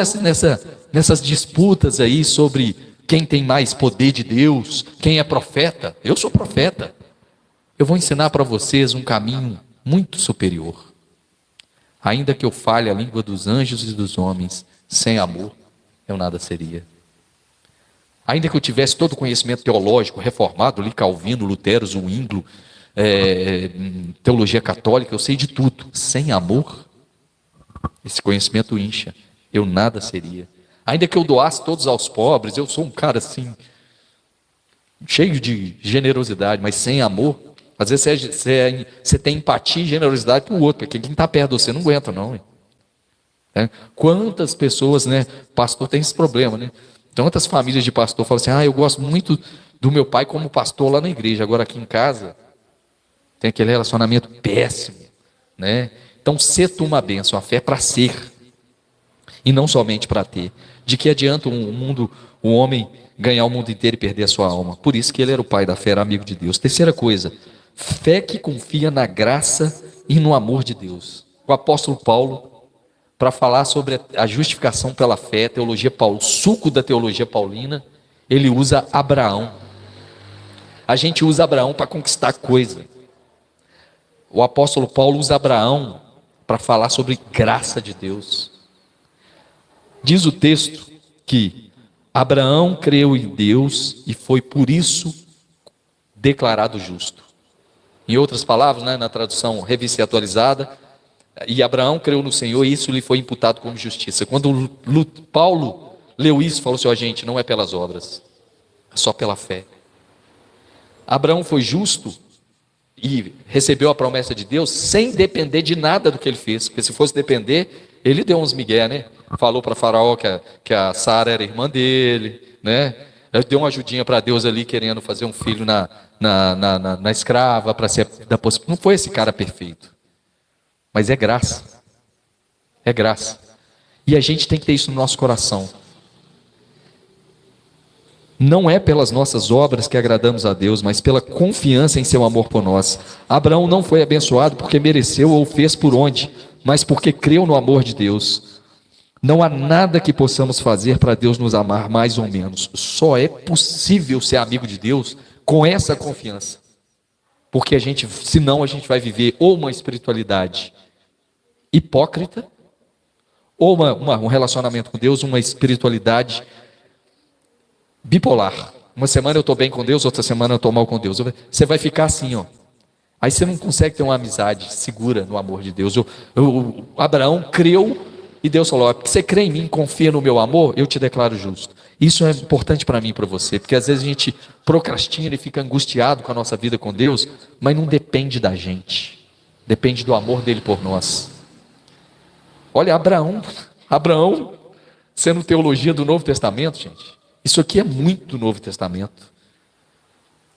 nessas disputas aí sobre quem tem mais poder de Deus, quem é profeta. Eu sou profeta. Eu vou ensinar para vocês um caminho muito superior. Ainda que eu fale a língua dos anjos e dos homens, sem amor, eu nada seria. Ainda que eu tivesse todo o conhecimento teológico, reformado, li Calvino, Lutero, Zwinglio, teologia católica, eu sei de tudo. Sem amor, esse conhecimento incha, eu nada seria. Ainda que eu doasse todos aos pobres, eu sou um cara assim, cheio de generosidade, mas sem amor. Às vezes você tem empatia e generosidade para o outro, porque quem está perto de você não aguenta não. né? Quantas pessoas, né? Pastor tem esse problema, né? Tantas famílias de pastor falam assim: eu gosto muito do meu pai como pastor lá na igreja, agora aqui em casa tem aquele relacionamento péssimo, né? Então, ser tu uma bênção, a fé é para ser e não somente para ter. De que adianta o homem ganhar o mundo inteiro e perder a sua alma? Por isso que ele era o pai da fé, era amigo de Deus. Terceira coisa, fé que confia na graça e no amor de Deus. O apóstolo Paulo, para falar sobre a justificação pela fé, teologia Paulo, suco da teologia paulina, ele usa Abraão. A gente usa Abraão para conquistar coisa. O apóstolo Paulo usa Abraão para falar sobre graça de Deus. Diz o texto que Abraão creu em Deus e foi por isso declarado justo. Em outras palavras, né, na tradução revista e atualizada, e Abraão creu no Senhor e isso lhe foi imputado como justiça. Quando Paulo leu isso, falou assim: gente, não é pelas obras, é só pela fé. Abraão foi justo e recebeu a promessa de Deus sem depender de nada do que ele fez, porque se fosse depender, ele deu uns migué, né? Falou para Faraó que a Sara era irmã dele, né? Ele deu uma ajudinha para Deus ali, querendo fazer um filho na escrava, para ser da possibilidade. Não foi esse cara perfeito, mas é graça, é graça, e a gente tem que ter isso no nosso coração. Não é pelas nossas obras que agradamos a Deus, mas pela confiança em seu amor por nós. Abraão não foi abençoado porque mereceu ou fez por onde, mas porque creu no amor de Deus. Não há nada que possamos fazer para Deus nos amar mais ou menos. Só é possível ser amigo de Deus com essa confiança. Porque senão a gente vai viver ou uma espiritualidade hipócrita, ou um relacionamento com Deus, uma espiritualidade bipolar. Uma semana eu estou bem com Deus, outra semana eu estou mal com Deus. Você vai ficar assim, ó. Aí você não consegue ter uma amizade segura no amor de Deus. Abraão creu e Deus falou: porque você crê em mim, confia no meu amor, eu te declaro justo. Isso é importante para mim e para você, porque às vezes a gente procrastina e fica angustiado com a nossa vida com Deus, mas não depende da gente, depende do amor dele por nós. Olha, Abraão sendo teologia do Novo Testamento, gente. Isso aqui é muito do Novo Testamento.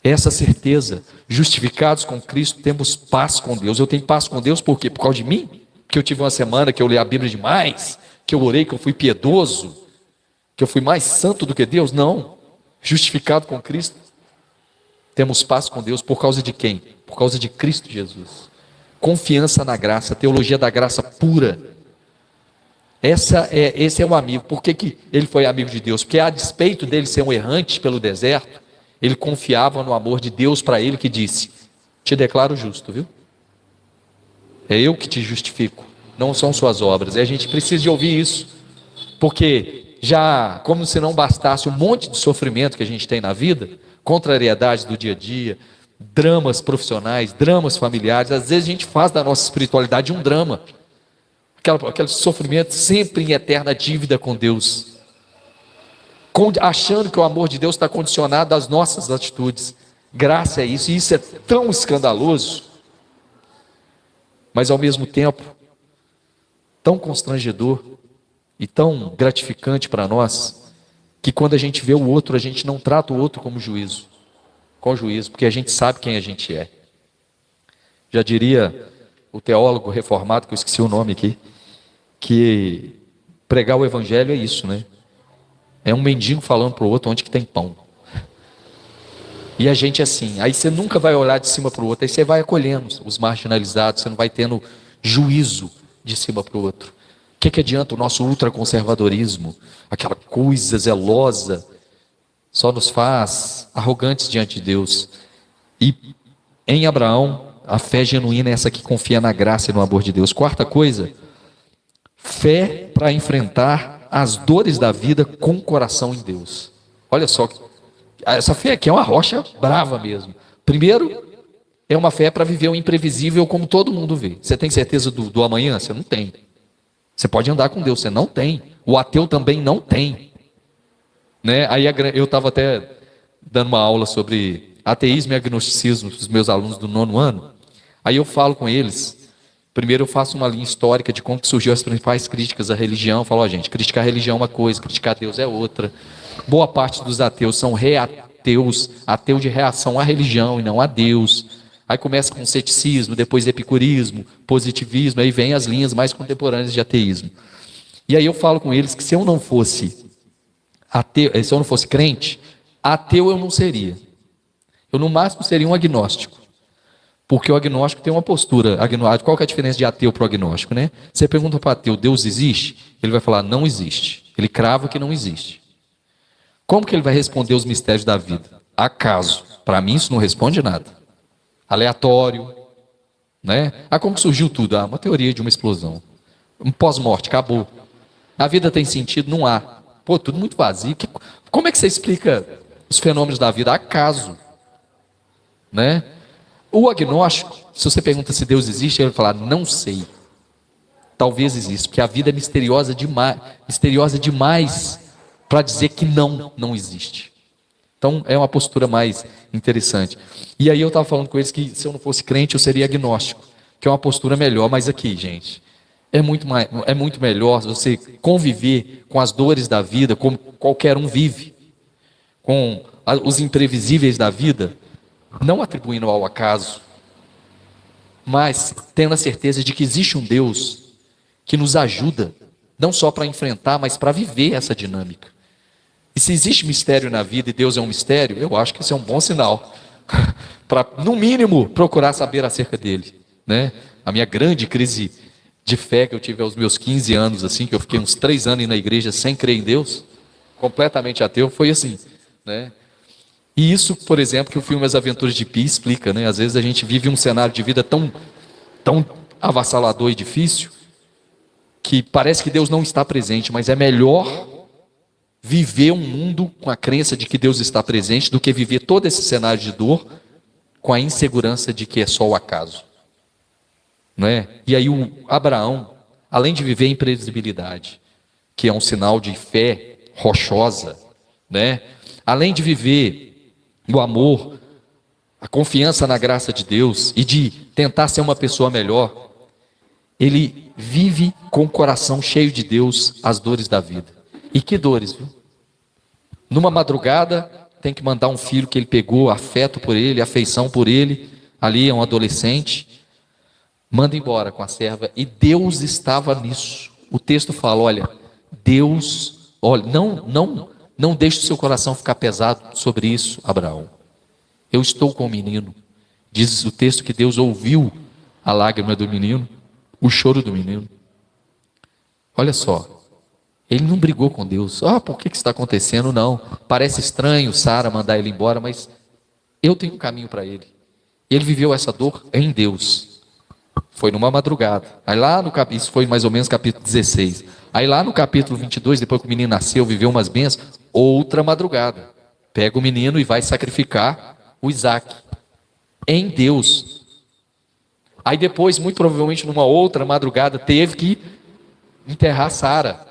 Essa certeza, justificados com Cristo, temos paz com Deus. Eu tenho paz com Deus por quê? Por causa de mim? Porque eu tive uma semana que eu li a Bíblia demais, que eu orei, que eu fui piedoso, que eu fui mais santo do que Deus? Não. Justificado com Cristo, temos paz com Deus por causa de quem? Por causa de Cristo Jesus. Confiança na graça, teologia da graça pura. Esse é um amigo. Por que ele foi amigo de Deus? Porque a despeito dele ser um errante pelo deserto, ele confiava no amor de Deus para ele, que disse: te declaro justo, viu? É eu que te justifico, não são suas obras. E a gente precisa de ouvir isso, porque já, como se não bastasse um monte de sofrimento que a gente tem na vida, contrariedades do dia a dia, dramas profissionais, dramas familiares, às vezes a gente faz da nossa espiritualidade um drama. Aquele sofrimento sempre em eterna dívida com Deus, achando que o amor de Deus está condicionado às nossas atitudes. Graça é isso, e isso é tão escandaloso, mas ao mesmo tempo tão constrangedor e tão gratificante para nós, que quando a gente vê o outro, a gente não trata o outro com juízo, porque a gente sabe quem a gente é. Já diria o teólogo reformado, que eu esqueci o nome aqui, que pregar o evangelho é isso, né? É um mendigo falando para o outro onde que tem pão. E a gente é assim. Aí você nunca vai olhar de cima para o outro, aí você vai acolhendo os marginalizados, você não vai tendo juízo de cima para o outro. O que adianta o nosso ultraconservadorismo? Aquela coisa zelosa só nos faz arrogantes diante de Deus. E em Abraão, a fé genuína é essa que confia na graça e no amor de Deus. Quarta coisa, fé para enfrentar as dores da vida com o coração em Deus. Olha só, essa fé aqui é uma rocha brava mesmo. Primeiro, é uma fé para viver o imprevisível como todo mundo vê. Você tem certeza do amanhã? Você não tem. Você pode andar com Deus, você não tem. O ateu também não tem. Né? Aí eu estava até dando uma aula sobre ateísmo e agnosticismo para os meus alunos do 9º ano. Aí eu falo com eles, Primeiro eu faço uma linha histórica de como surgiu as principais críticas à religião. Falo, gente, criticar a religião é uma coisa, criticar Deus é outra. Boa parte dos ateus são reateus, ateu de reação à religião e não a Deus. Aí começa com ceticismo, depois epicurismo, positivismo, aí vem as linhas mais contemporâneas de ateísmo. E aí eu falo com eles que se eu não fosse ateu, se eu não fosse crente, ateu eu não seria. Eu no máximo seria um agnóstico. Porque o agnóstico tem uma postura. Qual que é a diferença de ateu para o agnóstico, né? Você pergunta para o ateu, Deus existe? Ele vai falar, não existe. Ele crava que não existe. Como que ele vai responder os mistérios da vida? Acaso. Para mim isso não responde nada. Aleatório, né? Como que surgiu tudo? Uma teoria de uma explosão. Um pós-morte, acabou. A vida tem sentido? Não há. Pô, tudo muito vazio. Como é que você explica os fenômenos da vida? Acaso, né? O agnóstico, se você pergunta se Deus existe, ele vai falar, não sei. Talvez exista, porque a vida é misteriosa demais para dizer que não existe. Então, é uma postura mais interessante. E aí eu estava falando com eles que se eu não fosse crente, eu seria agnóstico, que é uma postura melhor. Mas aqui, gente, é muito melhor você conviver com as dores da vida, como qualquer um vive, com os imprevisíveis da vida, não atribuindo ao acaso, mas tendo a certeza de que existe um Deus que nos ajuda, não só para enfrentar, mas para viver essa dinâmica. E se existe mistério na vida e Deus é um mistério, eu acho que isso é um bom sinal, para, no mínimo, procurar saber acerca dele, né? A minha grande crise de fé que eu tive aos meus 15 anos, assim, que eu fiquei uns 3 anos na igreja sem crer em Deus, completamente ateu, foi assim, né? E isso, por exemplo, que o filme As Aventuras de Pi explica, né? Às vezes a gente vive um cenário de vida tão avassalador e difícil, que parece que Deus não está presente, mas é melhor viver um mundo com a crença de que Deus está presente do que viver todo esse cenário de dor com a insegurança de que é só o acaso, não é? E aí o Abraão, além de viver em imprevisibilidade, que é um sinal de fé rochosa, né? Além de viver o amor, a confiança na graça de Deus e de tentar ser uma pessoa melhor, ele vive com o coração cheio de Deus as dores da vida. E que dores, viu? Numa madrugada, tem que mandar um filho que ele pegou, afeto por ele, afeição por ele, ali é um adolescente, manda embora com a serva, e Deus estava nisso. O texto fala, olha, Deus, olha, não deixe o seu coração ficar pesado sobre isso, Abraão. Eu estou com o menino. Diz o texto que Deus ouviu a lágrima do menino, o choro do menino. Olha só, ele não brigou com Deus. Por que isso está acontecendo? Não. Parece estranho Sara mandar ele embora, mas eu tenho um caminho para ele. Ele viveu essa dor em Deus. Foi numa madrugada. Aí lá no capítulo, isso foi mais ou menos capítulo 16. Aí lá no capítulo 22, depois que o menino nasceu, viveu umas bênçãos, outra madrugada. Pega o menino e vai sacrificar o Isaac. Em Deus. Aí depois, muito provavelmente numa outra madrugada, teve que enterrar Sara.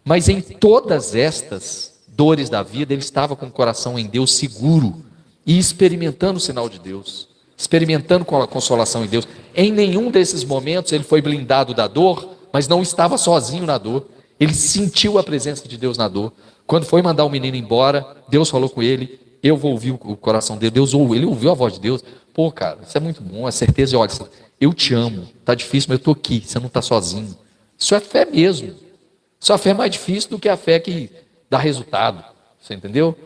Mas em todas estas dores da vida, ele estava com o coração em Deus seguro e experimentando o sinal de Deus, experimentando com a consolação em Deus. Em nenhum desses momentos ele foi blindado da dor, mas não estava sozinho na dor. Ele sentiu a presença de Deus na dor. Quando foi mandar o menino embora, Deus falou com ele, eu vou ouvir o coração dele. Ele ouviu a voz de Deus. Pô, cara, isso é muito bom, a certeza de, olha, eu te amo, tá difícil, mas eu estou aqui, você não está sozinho. Isso é fé mesmo. Só a fé é mais difícil do que a fé que dá resultado. Você entendeu?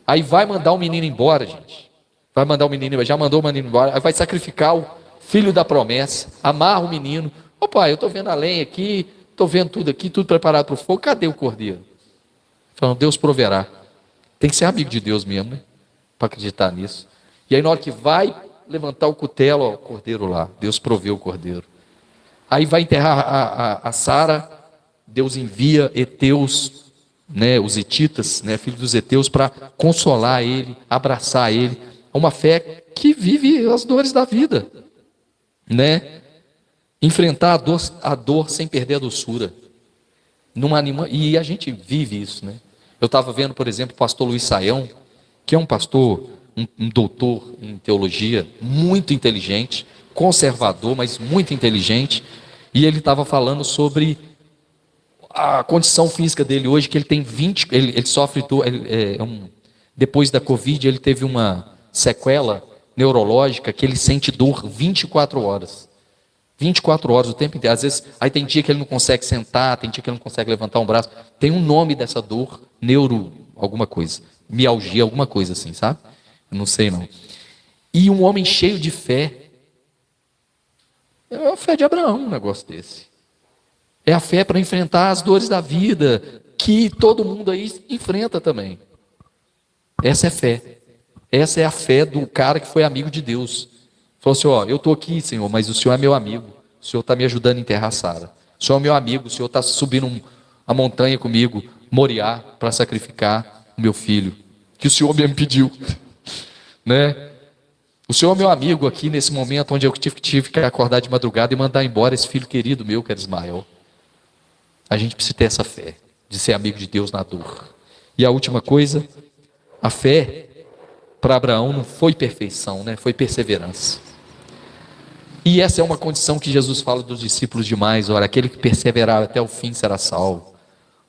Aí vai mandar o menino embora, gente. Vai mandar o menino, já mandou o menino embora. Aí vai sacrificar o filho da promessa. Amarra o menino. Ô pai, eu estou vendo a lenha aqui, estou vendo tudo aqui, tudo preparado para o fogo. Cadê o cordeiro? Falando, Deus proverá. Tem que ser amigo de Deus mesmo, né? Para acreditar nisso. E aí na hora que vai levantar o cutelo, o cordeiro lá. Deus proveu o cordeiro. Aí vai enterrar a Sara. Deus envia heteus, né, os hititas, né, filhos dos heteus, para consolar ele, abraçar ele. Uma fé que vive as dores da vida, né? Enfrentar a dor sem perder a doçura. E a gente vive isso, né? Eu estava vendo, por exemplo, o pastor Luiz Saião, que é um pastor, um doutor em teologia, muito inteligente, conservador, mas muito inteligente, e ele estava falando sobre a condição física dele hoje, que ele tem 20, ele sofre, depois da Covid, ele teve uma sequela neurológica, que ele sente dor 24 horas. 24 horas o tempo inteiro. Às vezes, aí tem dia que ele não consegue sentar, tem dia que ele não consegue levantar um braço. Tem um nome dessa dor, alguma coisa, mialgia, alguma coisa assim, sabe? Eu não sei não. E um homem cheio de fé. É a fé de Abraão, um negócio desse. É a fé para enfrentar as dores da vida, que todo mundo aí enfrenta também. Essa é fé. Essa é a fé do cara que foi amigo de Deus. Falou assim, ó, eu estou aqui, Senhor, mas o Senhor é meu amigo. O Senhor está me ajudando a enterrar Sara. O Senhor é meu amigo, o Senhor está subindo a montanha comigo, Moriá, para sacrificar o meu filho, que o Senhor mesmo pediu. Né? O Senhor é meu amigo aqui nesse momento onde eu tive que acordar de madrugada e mandar embora esse filho querido meu, que era Ismael. A gente precisa ter essa fé, de ser amigo de Deus na dor. E a última coisa, a fé para Abraão não foi perfeição, né? Foi perseverança. E essa é uma condição que Jesus fala dos discípulos demais. Olha, aquele que perseverar até o fim será salvo.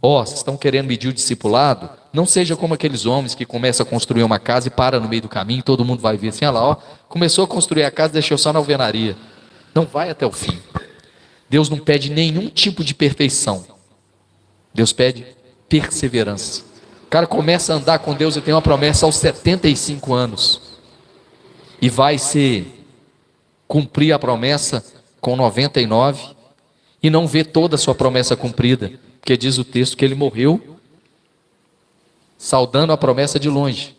Vocês estão querendo medir o discipulado? Não seja como aqueles homens que começam a construir uma casa e para no meio do caminho, todo mundo vai ver assim, olha lá, começou a construir a casa, deixou só na alvenaria. Não vai até o fim. Deus não pede nenhum tipo de perfeição. Deus pede perseverança. O cara começa a andar com Deus e tem uma promessa aos 75 anos. E vai cumprir a promessa com 99 e não vê toda a sua promessa cumprida. Porque diz o texto que ele morreu saudando a promessa de longe,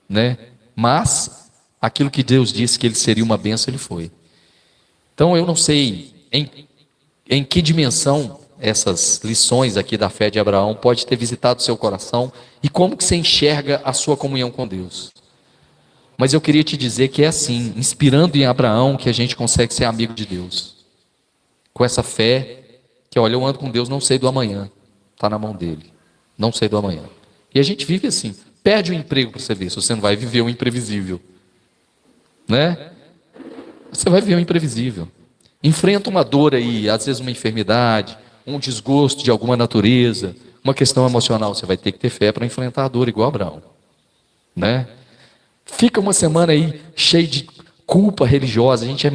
né? Mas aquilo que Deus disse que ele seria uma bênção, ele foi. Então eu não sei em que dimensão essas lições aqui da fé de Abraão pode ter visitado o seu coração e como que você enxerga a sua comunhão com Deus. Mas eu queria te dizer que é assim, inspirando em Abraão, que a gente consegue ser amigo de Deus. Com essa fé, que olha, eu ando com Deus, não sei do amanhã, está na mão dele, não sei do amanhã. E a gente vive assim, perde o emprego para você ver, se você não vai viver o imprevisível, né? Você vai viver o imprevisível. Enfrenta uma dor aí, às vezes uma enfermidade, um desgosto de alguma natureza, uma questão emocional, você vai ter que ter fé para enfrentar a dor igual Abraão, né? Fica uma semana aí cheio de culpa religiosa, a gente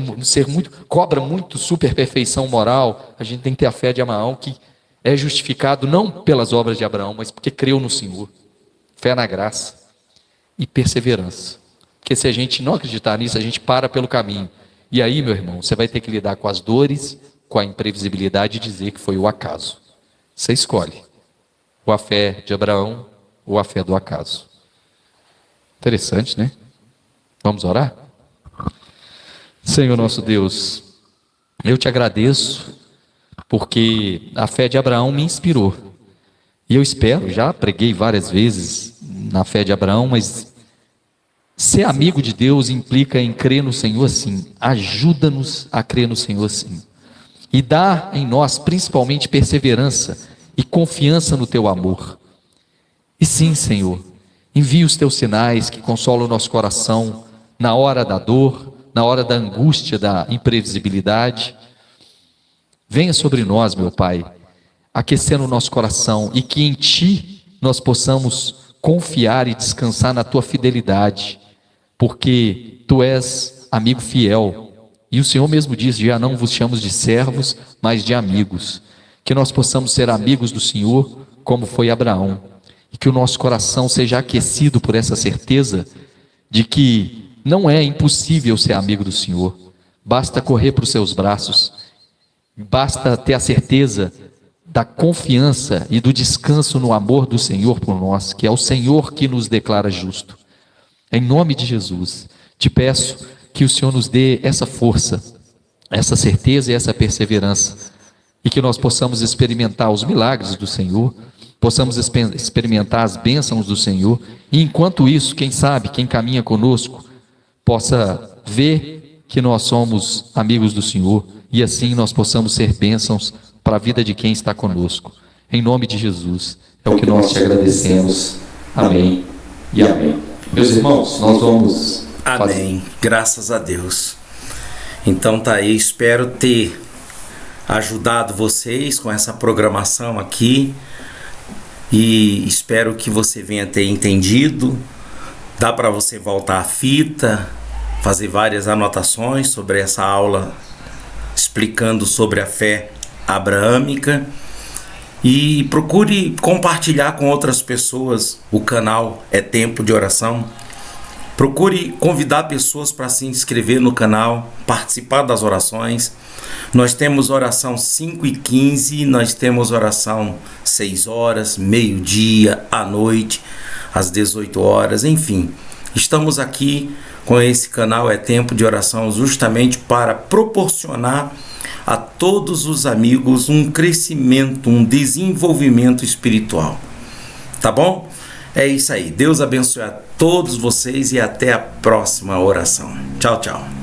cobra muito super perfeição moral, a gente tem que ter a fé de Abraão, que é justificado não pelas obras de Abraão, mas porque creu no Senhor. Fé na graça e perseverança. Porque se a gente não acreditar nisso, a gente para pelo caminho. E aí, meu irmão, você vai ter que lidar com as dores, com a imprevisibilidade e dizer que foi o acaso. Você escolhe. Ou a fé de Abraão, ou a fé do acaso. Interessante, né? Vamos orar? Senhor nosso Deus, eu te agradeço, porque a fé de Abraão me inspirou. E eu espero, já preguei várias vezes na fé de Abraão, mas ser amigo de Deus implica em crer no Senhor sim. Ajuda-nos a crer no Senhor sim. E dá em nós principalmente perseverança e confiança no teu amor. E sim, Senhor, envia os teus sinais que consolam o nosso coração na hora da dor, na hora da angústia, da imprevisibilidade. Venha sobre nós, meu Pai, aquecendo o nosso coração e que em Ti nós possamos confiar e descansar na Tua fidelidade, porque Tu és amigo fiel. E o Senhor mesmo diz, já não vos chamamos de servos, mas de amigos. Que nós possamos ser amigos do Senhor, como foi Abraão. E que o nosso coração seja aquecido por essa certeza de que não é impossível ser amigo do Senhor. Basta correr para os seus braços. Basta ter a certeza da confiança e do descanso no amor do Senhor por nós, que é o Senhor que nos declara justo. Em nome de Jesus, te peço que o Senhor nos dê essa força, essa certeza e essa perseverança, e que nós possamos experimentar os milagres do Senhor, possamos experimentar as bênçãos do Senhor, e enquanto isso, quem sabe, quem caminha conosco, possa ver que nós somos amigos do Senhor, e assim nós possamos ser bênçãos para a vida de quem está conosco. Em nome de Jesus, é o que nós te agradecemos. Amém e amém. Meus irmãos, nós vamos... Amém. Graças a Deus. Então tá aí, espero ter ajudado vocês com essa programação aqui e espero que você venha ter entendido. Dá para você voltar à fita, fazer várias anotações sobre essa aula explicando sobre a fé abraâmica e procure compartilhar com outras pessoas. O canal É Tempo de Oração. Procure convidar pessoas para se inscrever no canal, participar das orações. Nós temos oração 5h15, nós temos oração 6 horas, meio-dia, à noite, às 18 horas, enfim. Estamos aqui com esse canal É Tempo de Oração justamente para proporcionar a todos os amigos um crescimento, um desenvolvimento espiritual. Tá bom? É isso aí. Deus abençoe a todos vocês e até a próxima oração. Tchau, tchau.